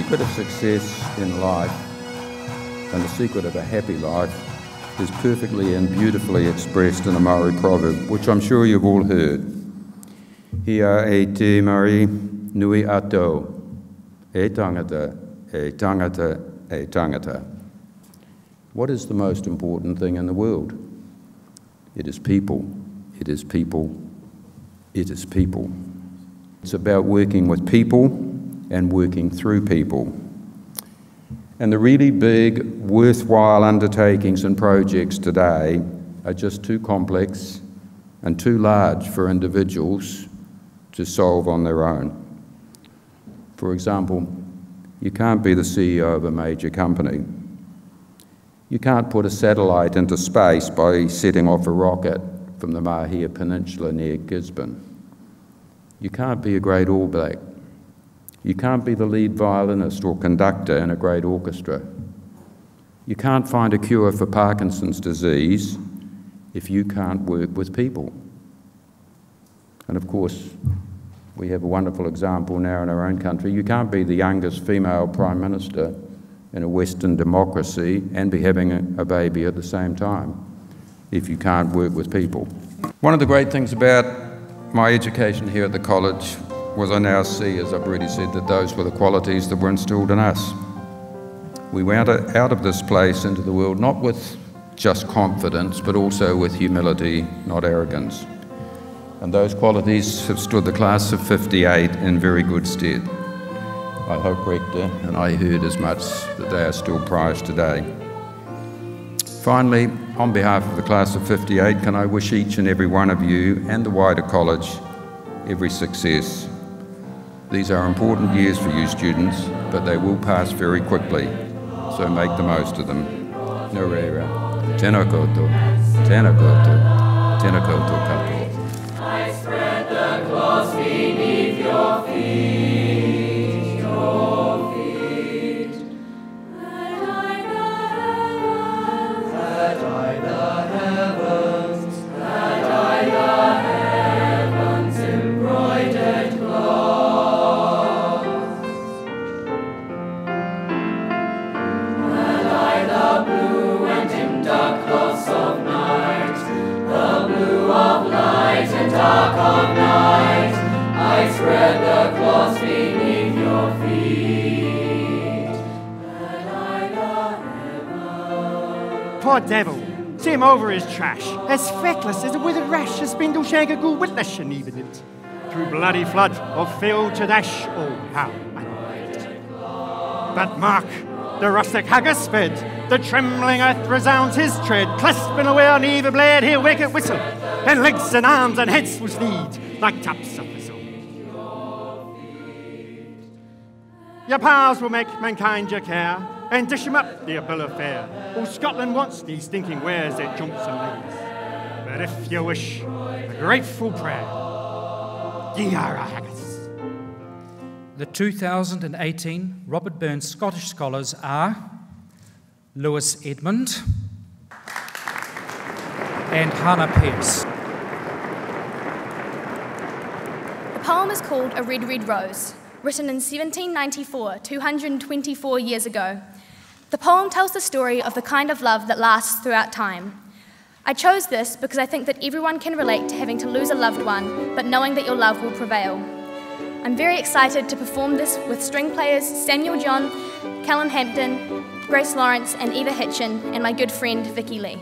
secret of success in life and the secret of a happy life is perfectly and beautifully expressed in a Maori proverb, which I'm sure you've all heard. Hia e te Maori nui ato, e tangata, e tangata, e tangata. What is the most important thing in the world? It is people. It is people. It is people. It's about working with people and working through people. And the really big, worthwhile undertakings and projects today are just too complex and too large for individuals to solve on their own. For example, you can't be the CEO of a major company. You can't put a satellite into space by setting off a rocket from the Mahia Peninsula near Gisborne. You can't be a great All Black. You can't be the lead violinist or conductor in a great orchestra. You can't find a cure for Parkinson's disease if you can't work with people. And of course, we have a wonderful example now in our own country. You can't be the youngest female Prime Minister in a Western democracy and be having a baby at the same time if you can't work with people. One of the great things about my education here at the college was I now see, as I've already said, that those were the qualities that were instilled in us. We went out of this place into the world not with just confidence, but also with humility, not arrogance. And those qualities have stood the class of '58 in very good stead. I hope, Rector, and I heard as much, that they are still prized today. Finally, on behalf of the class of '58, can I wish each and every one of you and the wider college every success. These are important years for you students, but they will pass very quickly, so make the most of them. Nō reira, tēnā koutou, tēnā koutou, tēnā koutou katoa. I spread the cloths beneath your feet, your feet. That I the heavens, that I the heavens embroidered cloth. That I the blue and dim dark cloths of night, the blue of light and dark of night, I spread the cloths beneath your feet. That I the heavens. Poor devil, see him over his trash, as feckless as a withered rash, as spindle shagger ghoul witless and even it. Through bloody flood of field to dash, oh how unread. But mark, the rustic haggis sped, the trembling earth resounds his tread, clasping away on either blade, he'll wake it whistle, and legs and arms and heads will speed, like taps of whistle. Your powers will make mankind your care, and dish him up the bill of fare. All Scotland wants these stinking wares that jumps and lays. But if you wish a grateful prayer, ye are a haggis. The 2018 Robert Burns Scottish Scholars are Lewis Edmund and Hannah Pearce. The poem is called A Red, Red Rose, written in 1794, 224 years ago. The poem tells the story of the kind of love that lasts throughout time. I chose this because I think that everyone can relate to having to lose a loved one, but knowing that your love will prevail. I'm very excited to perform this with string players Samuel John, Callum Hampton, Grace Lawrence and Eva Hitchin, and my good friend Vicky Lee.